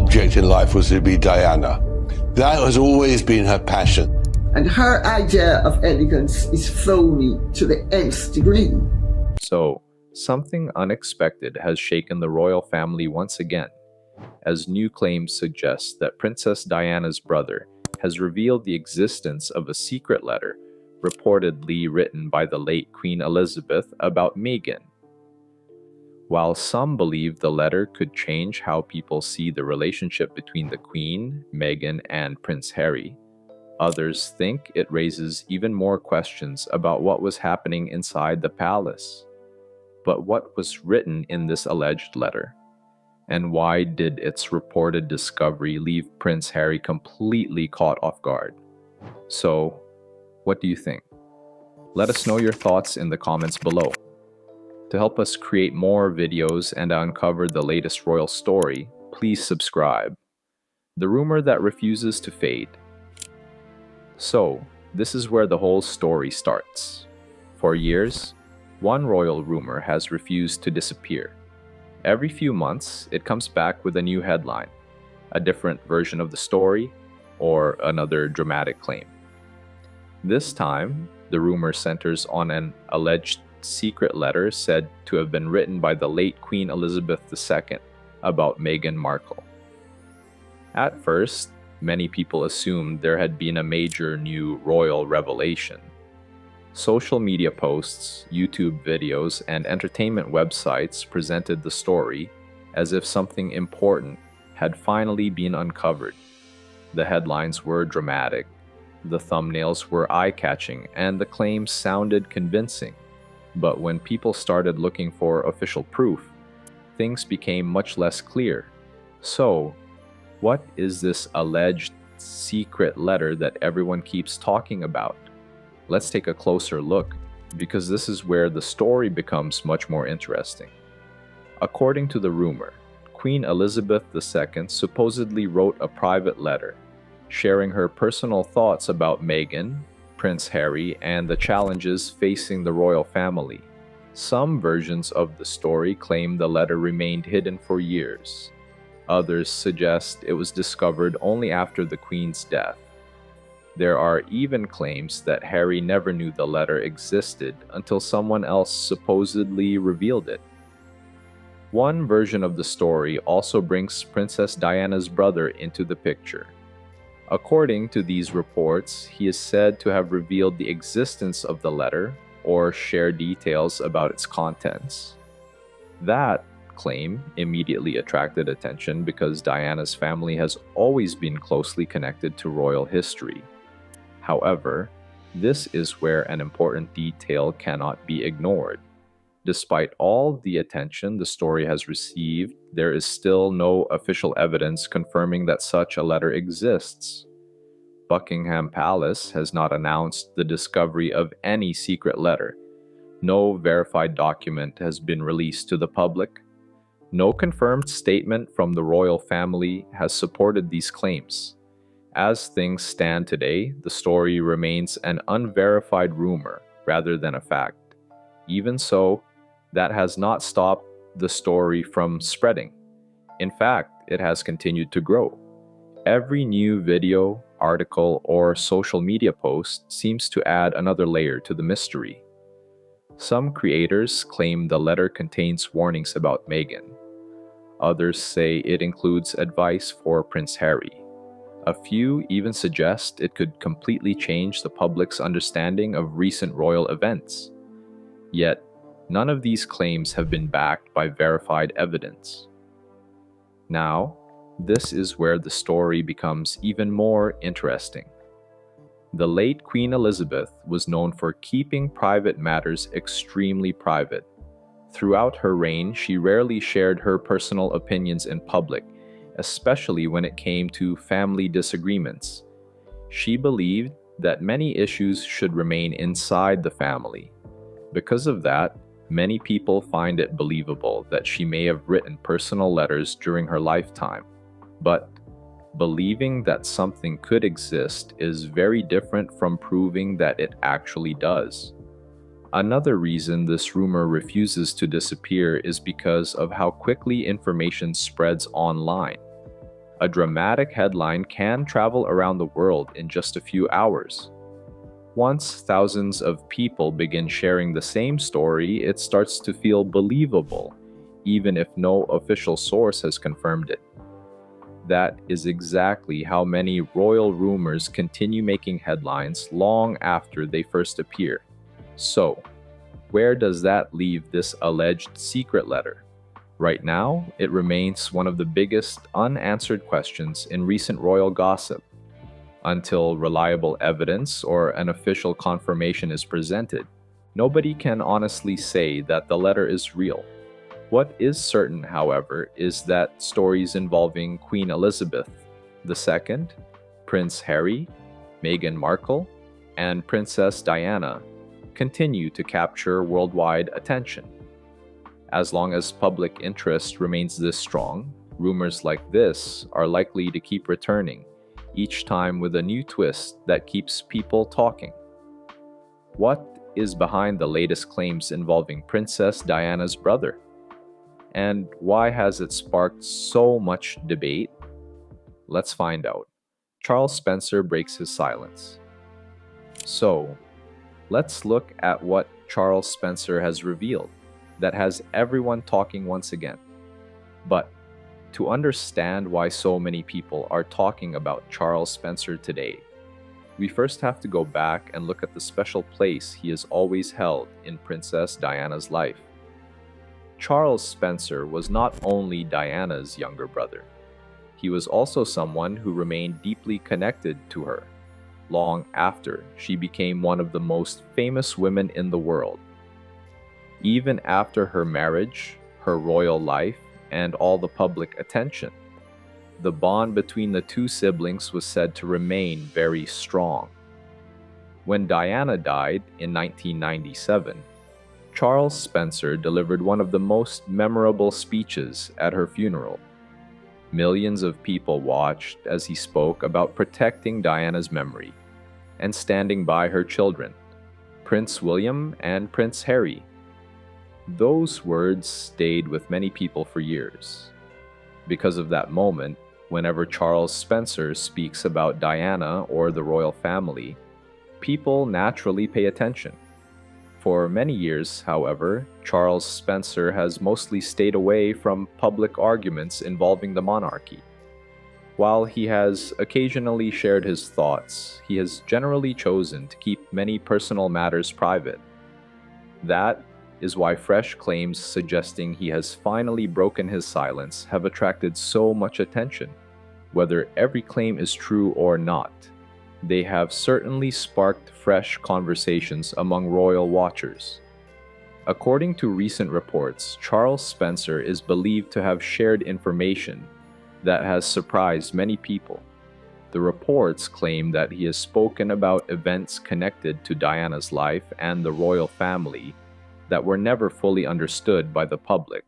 object in life was to be Diana. That has always been her passion. And her idea of elegance is phony to the nth degree. So, something unexpected has shaken the royal family once again, as new claims suggest that Princess Diana's brother has revealed the existence of a secret letter reportedly written by the late Queen Elizabeth about Meghan. While some believe the letter could change how people see the relationship between the Queen, Meghan, and Prince Harry, others think it raises even more questions about what was happening inside the palace. But what was written in this alleged letter? And why did its reported discovery leave Prince Harry completely caught off guard? So, what do you think? Let us know your thoughts in the comments below. To help us create more videos and uncover the latest royal story, please subscribe. The rumor that refuses to fade. So, this is where the whole story starts. For years, one royal rumor has refused to disappear. Every few months, it comes back with a new headline, a different version of the story, or another dramatic claim. This time, the rumor centers on an alleged secret letter said to have been written by the late Queen Elizabeth II about Meghan Markle. At first, many people assumed there had been a major new royal revelation. Social media posts, YouTube videos, and entertainment websites presented the story as if something important had finally been uncovered. The headlines were dramatic, the thumbnails were eye-catching, and the claims sounded convincing. But when people started looking for official proof, things became much less clear. So, what is this alleged secret letter that everyone keeps talking about? Let's take a closer look, because this is where the story becomes much more interesting. According to the rumor, Queen Elizabeth II supposedly wrote a private letter, sharing her personal thoughts about Meghan, Prince Harry, and the challenges facing the royal family. Some versions of the story claim the letter remained hidden for years. Others suggest it was discovered only after the Queen's death. There are even claims that Harry never knew the letter existed until someone else supposedly revealed it. One version of the story also brings Princess Diana's brother into the picture. According to these reports, he is said to have revealed the existence of the letter or shared details about its contents. That claim immediately attracted attention because Diana's family has always been closely connected to royal history. However, this is where an important detail cannot be ignored. Despite all the attention the story has received, there is still no official evidence confirming that such a letter exists. Buckingham Palace has not announced the discovery of any secret letter. No verified document has been released to the public. No confirmed statement from the royal family has supported these claims. As things stand today, the story remains an unverified rumor rather than a fact. Even so, that has not stopped the story from spreading. In fact, it has continued to grow. Every new video, article, or social media post seems to add another layer to the mystery. Some creators claim the letter contains warnings about Meghan. Others say it includes advice for Prince Harry. A few even suggest it could completely change the public's understanding of recent royal events. Yet, none of these claims have been backed by verified evidence. Now, this is where the story becomes even more interesting. The late Queen Elizabeth was known for keeping private matters extremely private. Throughout her reign, she rarely shared her personal opinions in public, especially when it came to family disagreements. She believed that many issues should remain inside the family. Because of that, many people find it believable that she may have written personal letters during her lifetime. But believing that something could exist is very different from proving that it actually does. Another reason this rumor refuses to disappear is because of how quickly information spreads online. A dramatic headline can travel around the world in just a few hours. Once thousands of people begin sharing the same story, it starts to feel believable, even if no official source has confirmed it. That is exactly how many royal rumors continue making headlines long after they first appear. So, where does that leave this alleged secret letter? Right now, it remains one of the biggest unanswered questions in recent royal gossip. Until reliable evidence or an official confirmation is presented, nobody can honestly say that the letter is real. What is certain, however, is that stories involving Queen Elizabeth II, Prince Harry, Meghan Markle, and Princess Diana continue to capture worldwide attention. As long as public interest remains this strong, rumors like this are likely to keep returning, each time with a new twist that keeps people talking. What is behind the latest claims involving Princess Diana's brother? And why has it sparked so much debate? Let's find out. Charles Spencer breaks his silence. So, let's look at what Charles Spencer has revealed that has everyone talking once again. But to understand why so many people are talking about Charles Spencer today, we first have to go back and look at the special place he has always held in Princess Diana's life. Charles Spencer was not only Diana's younger brother, he was also someone who remained deeply connected to her long after she became one of the most famous women in the world. Even after her marriage, her royal life, and all the public attention, the bond between the two siblings was said to remain very strong. When Diana died in 1997, Charles Spencer delivered one of the most memorable speeches at her funeral. Millions of people watched as he spoke about protecting Diana's memory and standing by her children, Prince William and Prince Harry. Those words stayed with many people for years. Because of that moment, whenever Charles Spencer speaks about Diana or the royal family, people naturally pay attention. For many years, however, Charles Spencer has mostly stayed away from public arguments involving the monarchy. While he has occasionally shared his thoughts, he has generally chosen to keep many personal matters private. That is why fresh claims suggesting he has finally broken his silence have attracted so much attention. Whether every claim is true or not, they have certainly sparked fresh conversations among royal watchers. According to recent reports, Charles Spencer is believed to have shared information that has surprised many people. The reports claim that he has spoken about events connected to Diana's life and the royal family that were never fully understood by the public.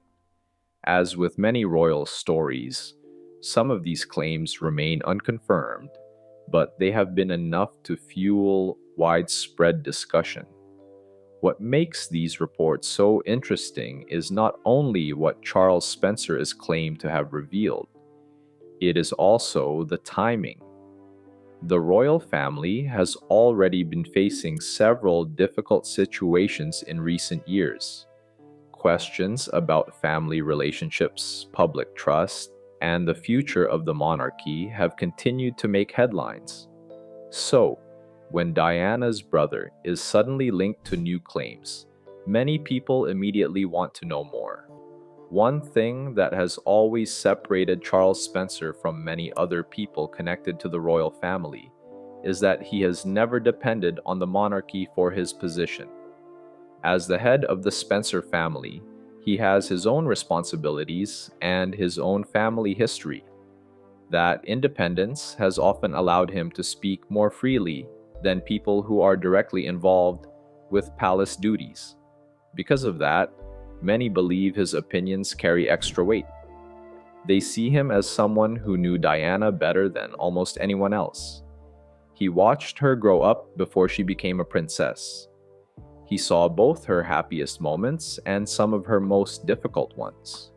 As with many royal stories, some of these claims remain unconfirmed, but they have been enough to fuel widespread discussion. What makes these reports so interesting is not only what Charles Spencer is claimed to have revealed, it is also the timing. The royal family has already been facing several difficult situations in recent years. Questions about family relationships, public trust, and the future of the monarchy have continued to make headlines. So, when Diana's brother is suddenly linked to new claims, many people immediately want to know more. One thing that has always separated Charles Spencer from many other people connected to the royal family is that he has never depended on the monarchy for his position. As the head of the Spencer family, he has his own responsibilities and his own family history. That independence has often allowed him to speak more freely than people who are directly involved with palace duties. Because of that, many believe his opinions carry extra weight. They see him as someone who knew Diana better than almost anyone else. He watched her grow up before she became a princess. He saw both her happiest moments and some of her most difficult ones.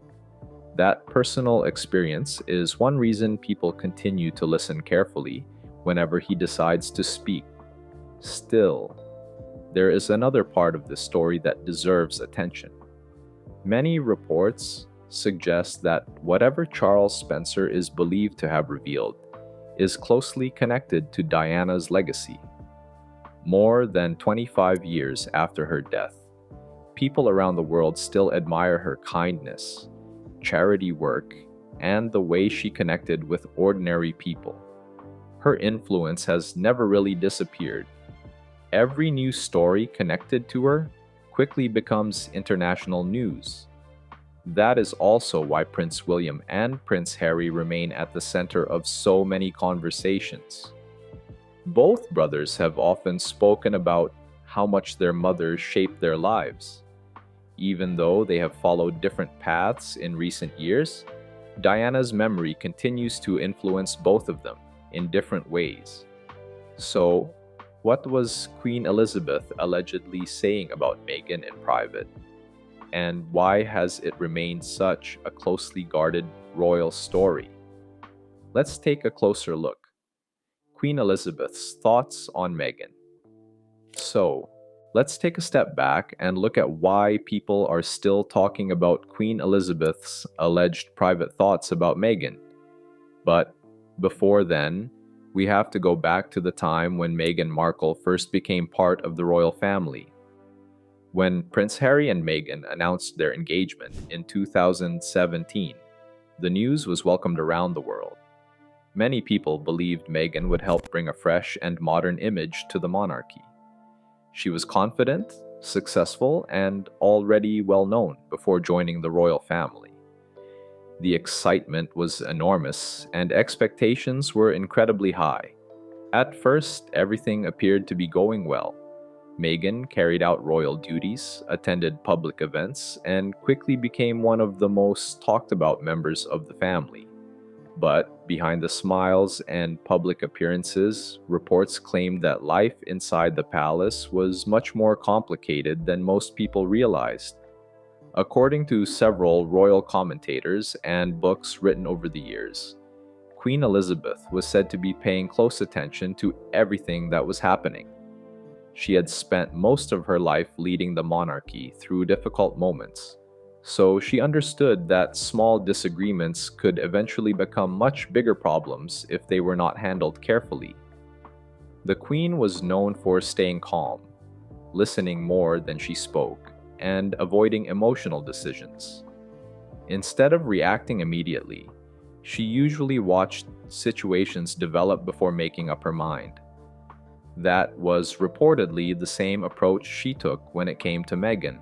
That personal experience is one reason people continue to listen carefully whenever he decides to speak. Still, there is another part of this story that deserves attention. Many reports suggest that whatever Charles Spencer is believed to have revealed is closely connected to Diana's legacy. More than 25 years after her death, people around the world still admire her kindness, charity work, and the way she connected with ordinary people. Her influence has never really disappeared. Every news story connected to her quickly becomes international news. That is also why Prince William and Prince Harry remain at the center of so many conversations. Both brothers have often spoken about how much their mothers shaped their lives. Even though they have followed different paths in recent years, Diana's memory continues to influence both of them in different ways. So, what was Queen Elizabeth allegedly saying about Meghan in private? And why has it remained such a closely guarded royal story? Let's take a closer look. Queen Elizabeth's thoughts on Meghan. So, let's take a step back and look at why people are still talking about Queen Elizabeth's alleged private thoughts about Meghan. But before then, we have to go back to the time when Meghan Markle first became part of the royal family. When Prince Harry and Meghan announced their engagement in 2017, the news was welcomed around the world. Many people believed Meghan would help bring a fresh and modern image to the monarchy. She was confident, successful, and already well known before joining the royal family. The excitement was enormous, and expectations were incredibly high. At first, everything appeared to be going well. Meghan carried out royal duties, attended public events, and quickly became one of the most talked about members of the family. But behind the smiles and public appearances, reports claimed that life inside the palace was much more complicated than most people realized. According to several royal commentators and books written over the years, Queen Elizabeth was said to be paying close attention to everything that was happening. She had spent most of her life leading the monarchy through difficult moments, so she understood that small disagreements could eventually become much bigger problems if they were not handled carefully. The Queen was known for staying calm, listening more than she spoke, and avoiding emotional decisions. Instead of reacting immediately, she usually watched situations develop before making up her mind. That was reportedly the same approach she took when it came to Meghan.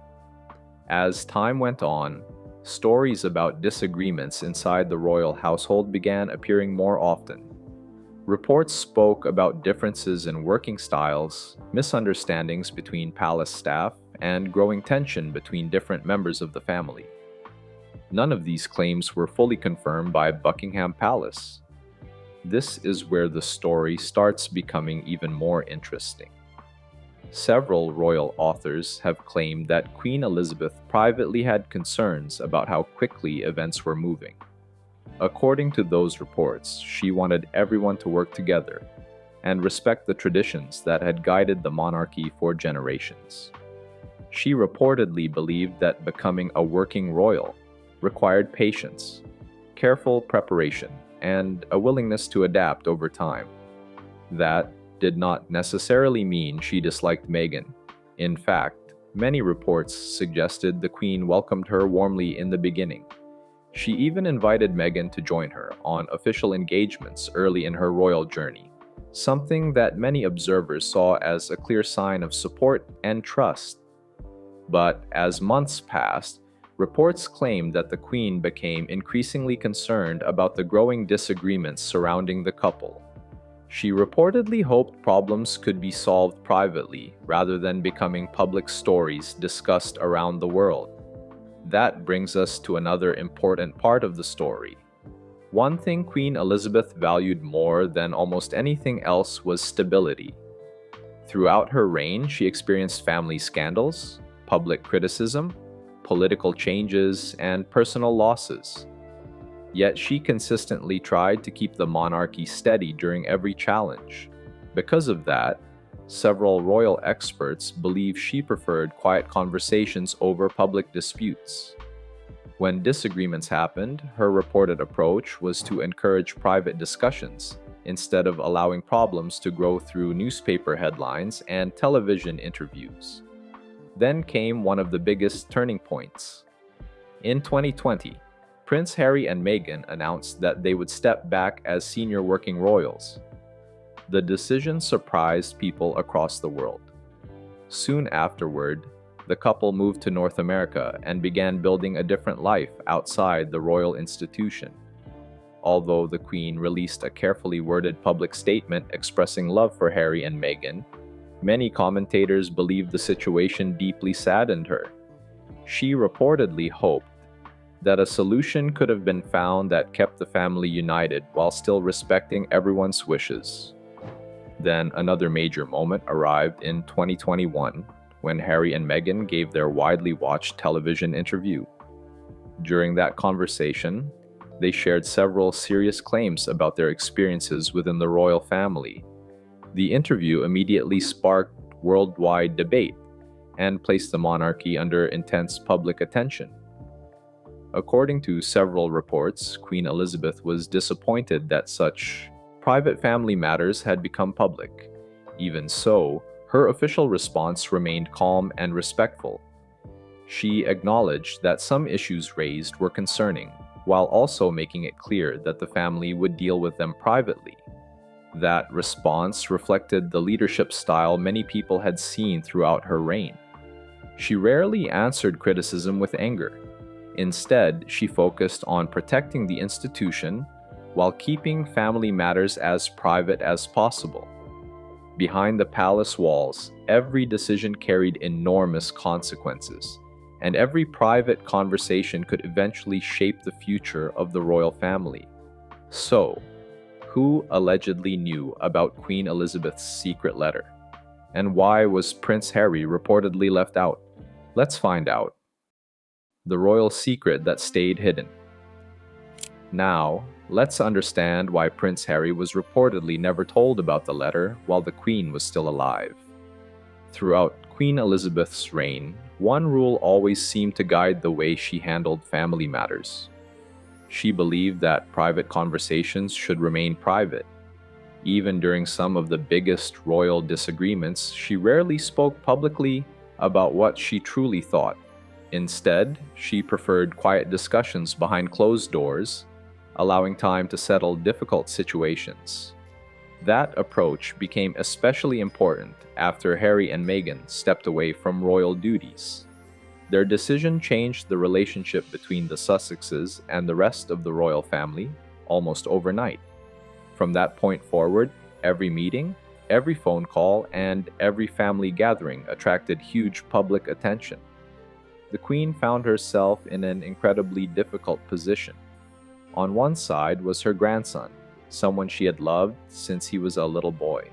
As time went on, stories about disagreements inside the royal household began appearing more often. Reports spoke about differences in working styles, misunderstandings between palace staff, and growing tension between different members of the family. None of these claims were fully confirmed by Buckingham Palace. This is where the story starts becoming even more interesting. Several royal authors have claimed that Queen Elizabeth privately had concerns about how quickly events were moving. According to those reports, she wanted everyone to work together and respect the traditions that had guided the monarchy for generations. She reportedly believed that becoming a working royal required patience, careful preparation, and a willingness to adapt over time. That did not necessarily mean she disliked Meghan. In fact, many reports suggested the Queen welcomed her warmly in the beginning. She even invited Meghan to join her on official engagements early in her royal journey, something that many observers saw as a clear sign of support and trust. But as months passed, reports claimed that the Queen became increasingly concerned about the growing disagreements surrounding the couple. She reportedly hoped problems could be solved privately rather than becoming public stories discussed around the world. That brings us to another important part of the story. One thing Queen Elizabeth valued more than almost anything else was stability. Throughout her reign, she experienced family scandals, public criticism, political changes, and personal losses. Yet she consistently tried to keep the monarchy steady during every challenge. Because of that, several royal experts believe she preferred quiet conversations over public disputes. When disagreements happened, her reported approach was to encourage private discussions instead of allowing problems to grow through newspaper headlines and television interviews. Then came one of the biggest turning points. In 2020, Prince Harry and Meghan announced that they would step back as senior working royals. The decision surprised people across the world. Soon afterward, the couple moved to North America and began building a different life outside the royal institution. Although the Queen released a carefully worded public statement expressing love for Harry and Meghan, many commentators believe the situation deeply saddened her. She reportedly hoped that a solution could have been found that kept the family united while still respecting everyone's wishes. Then another major moment arrived in 2021 when Harry and Meghan gave their widely watched television interview. During that conversation, they shared several serious claims about their experiences within the royal family. The interview immediately sparked worldwide debate and placed the monarchy under intense public attention. According to several reports, Queen Elizabeth was disappointed that such private family matters had become public. Even so, her official response remained calm and respectful. She acknowledged that some issues raised were concerning, while also making it clear that the family would deal with them privately. That response reflected the leadership style many people had seen throughout her reign. She rarely answered criticism with anger. Instead, she focused on protecting the institution while keeping family matters as private as possible. Behind the palace walls, every decision carried enormous consequences, and every private conversation could eventually shape the future of the royal family. So, who allegedly knew about Queen Elizabeth's secret letter? And why was Prince Harry reportedly left out? Let's find out. The royal secret that stayed hidden. Now, let's understand why Prince Harry was reportedly never told about the letter while the Queen was still alive. Throughout Queen Elizabeth's reign, one rule always seemed to guide the way she handled family matters. She believed that private conversations should remain private. Even during some of the biggest royal disagreements, she rarely spoke publicly about what she truly thought. Instead, she preferred quiet discussions behind closed doors, allowing time to settle difficult situations. That approach became especially important after Harry and Meghan stepped away from royal duties. Their decision changed the relationship between the Sussexes and the rest of the royal family almost overnight. From that point forward, every meeting, every phone call, and every family gathering attracted huge public attention. The Queen found herself in an incredibly difficult position. On one side was her grandson, someone she had loved since he was a little boy.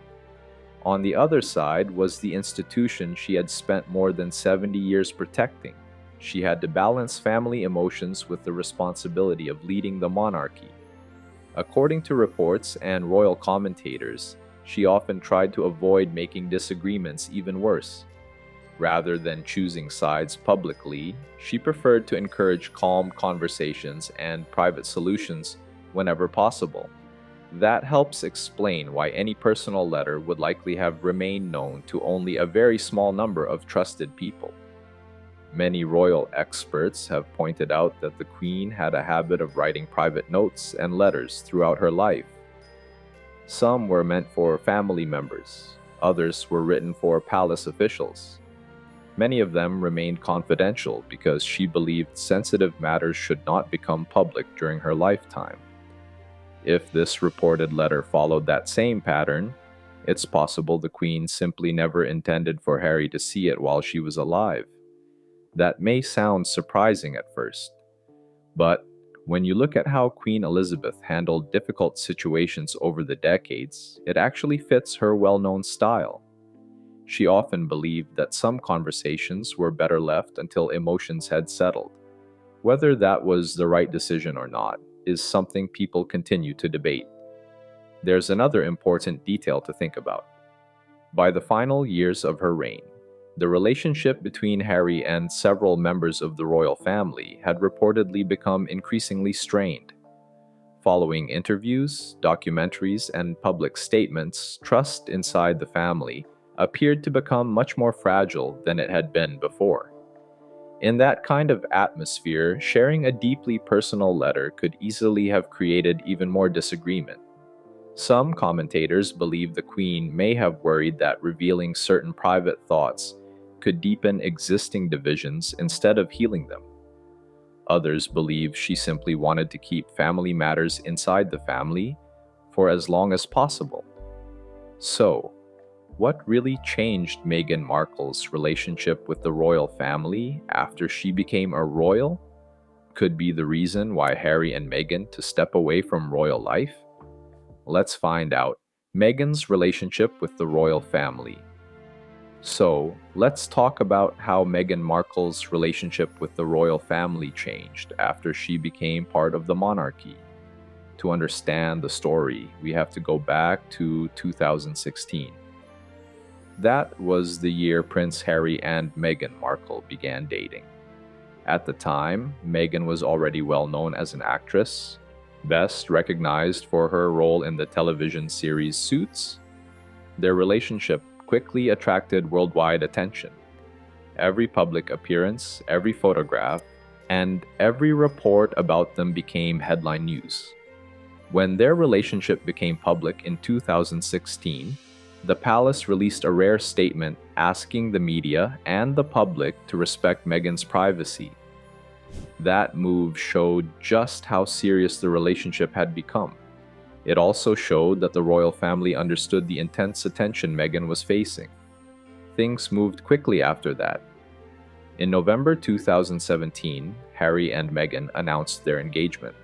On the other side was the institution she had spent more than 70 years protecting. She had to balance family emotions with the responsibility of leading the monarchy. According to reports and royal commentators, she often tried to avoid making disagreements even worse. Rather than choosing sides publicly, she preferred to encourage calm conversations and private solutions whenever possible. That helps explain why any personal letter would likely have remained known to only a very small number of trusted people. Many royal experts have pointed out that the Queen had a habit of writing private notes and letters throughout her life. Some were meant for family members, others were written for palace officials. Many of them remained confidential because she believed sensitive matters should not become public during her lifetime. If this reported letter followed that same pattern, it's possible the Queen simply never intended for Harry to see it while she was alive. That may sound surprising at first, but when you look at how Queen Elizabeth handled difficult situations over the decades, it actually fits her well-known style. She often believed that some conversations were better left until emotions had settled. Whether that was the right decision or not, is something people continue to debate. There's another important detail to think about. By the final years of her reign, the relationship between Harry and several members of the royal family had reportedly become increasingly strained. Following interviews, documentaries, and public statements, trust inside the family appeared to become much more fragile than it had been before. In that kind of atmosphere, sharing a deeply personal letter could easily have created even more disagreement. Some commentators believe the Queen may have worried that revealing certain private thoughts could deepen existing divisions instead of healing them. Others believe she simply wanted to keep family matters inside the family for as long as possible. So, what really changed Meghan Markle's relationship with the royal family after she became a royal? Could be the reason why Harry and Meghan to step away from royal life? Let's find out. Meghan's relationship with the royal family. So, let's talk about how Meghan Markle's relationship with the royal family changed after she became part of the monarchy. To understand the story, we have to go back to 2016. That was the year Prince Harry and Meghan Markle began dating. At the time, Meghan was already well known as an actress, best recognized for her role in the television series Suits. Their relationship quickly attracted worldwide attention. Every public appearance, every photograph, and every report about them became headline news. When their relationship became public in 2016, the palace released a rare statement asking the media and the public to respect Meghan's privacy. That move showed just how serious the relationship had become. It also showed that the royal family understood the intense attention Meghan was facing. Things moved quickly after that. In November 2017, Harry and Meghan announced their engagement.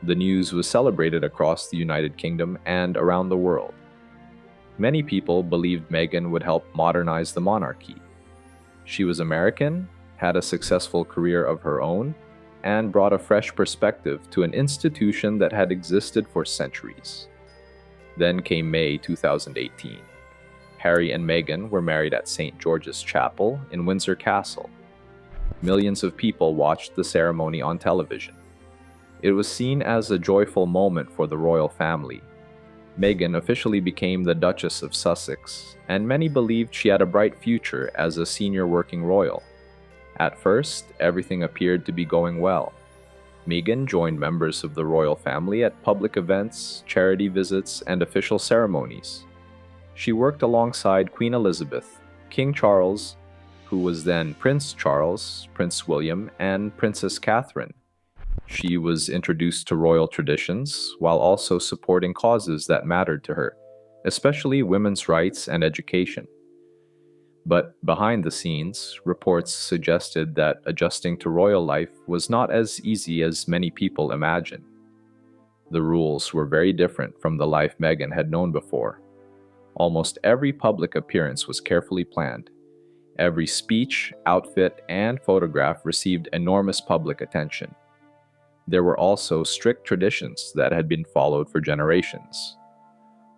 The news was celebrated across the United Kingdom and around the world. Many people believed Meghan would help modernize the monarchy. She was American, had a successful career of her own, and brought a fresh perspective to an institution that had existed for centuries. Then came May 2018. Harry and Meghan were married at St. George's Chapel in Windsor Castle. Millions of people watched the ceremony on television. It was seen as a joyful moment for the royal family. Meghan officially became the Duchess of Sussex, and many believed she had a bright future as a senior working royal. At first, everything appeared to be going well. Meghan joined members of the royal family at public events, charity visits, and official ceremonies. She worked alongside Queen Elizabeth, King Charles, who was then Prince Charles, Prince William, and Princess Catherine. She was introduced to royal traditions while also supporting causes that mattered to her, especially women's rights and education. But behind the scenes, reports suggested that adjusting to royal life was not as easy as many people imagined. The rules were very different from the life Meghan had known before. Almost every public appearance was carefully planned. Every speech, outfit, and photograph received enormous public attention. There were also strict traditions that had been followed for generations.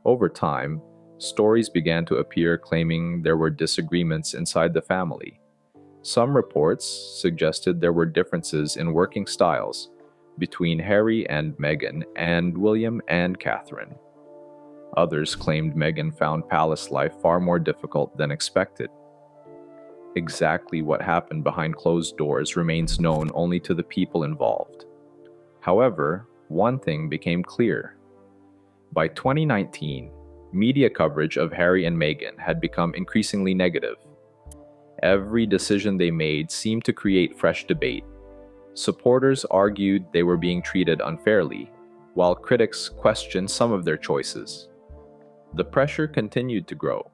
Over time, stories began to appear claiming there were disagreements inside the family. Some reports suggested there were differences in working styles between Harry and Meghan and William and Catherine. Others claimed Meghan found palace life far more difficult than expected. Exactly what happened behind closed doors remains known only to the people involved. However, one thing became clear. By 2019, media coverage of Harry and Meghan had become increasingly negative. Every decision they made seemed to create fresh debate. Supporters argued they were being treated unfairly, while critics questioned some of their choices. The pressure continued to grow.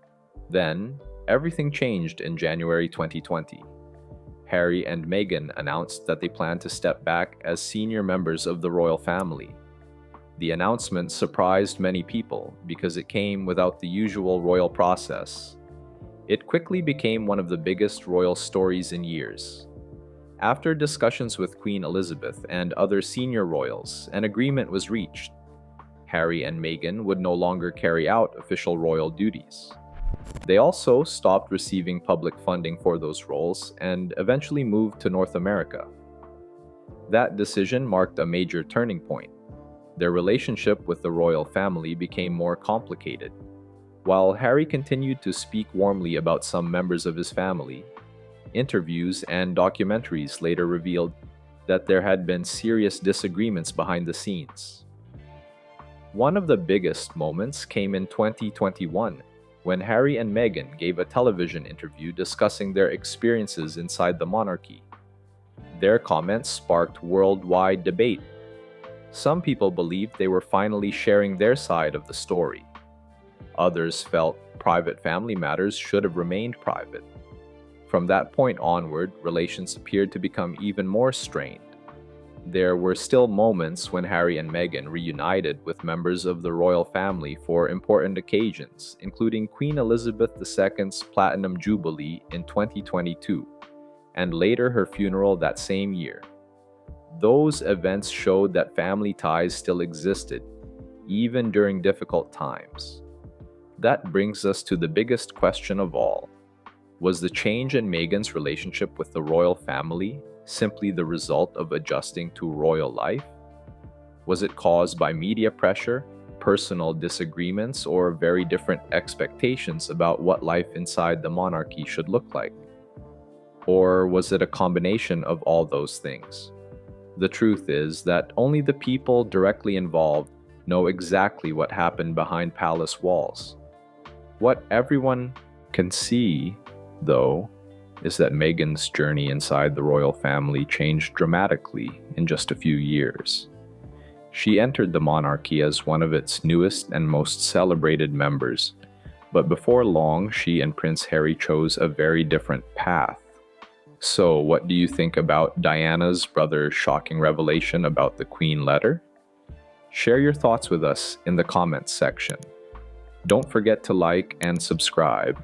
Then, everything changed in January 2020. Harry and Meghan announced that they planned to step back as senior members of the royal family. The announcement surprised many people because it came without the usual royal process. It quickly became one of the biggest royal stories in years. After discussions with Queen Elizabeth and other senior royals, an agreement was reached. Harry and Meghan would no longer carry out official royal duties. They also stopped receiving public funding for those roles and eventually moved to North America. That decision marked a major turning point. Their relationship with the royal family became more complicated. While Harry continued to speak warmly about some members of his family, interviews and documentaries later revealed that there had been serious disagreements behind the scenes. One of the biggest moments came in 2021 when Harry and Meghan gave a television interview discussing their experiences inside the monarchy. Their comments sparked worldwide debate. Some people believed they were finally sharing their side of the story. Others felt private family matters should have remained private. From that point onward, relations appeared to become even more strained. There were still moments when Harry and Meghan reunited with members of the royal family for important occasions, including Queen Elizabeth II's Platinum Jubilee in 2022, and later her funeral that same year. Those events showed that family ties still existed, even during difficult times. That brings us to the biggest question of all. Was the change in Meghan's relationship with the royal family simply the result of adjusting to royal life? Was it caused by media pressure, personal disagreements, or very different expectations about what life inside the monarchy should look like? Or was it a combination of all those things? The truth is that only the people directly involved know exactly what happened behind palace walls. What everyone can see, though, is that Meghan's journey inside the royal family changed dramatically in just a few years. She entered the monarchy as one of its newest and most celebrated members, but before long, she and Prince Harry chose a very different path. So, what do you think about Diana's brother's shocking revelation about the Queen letter? Share your thoughts with us in the comments section. Don't forget to like and subscribe.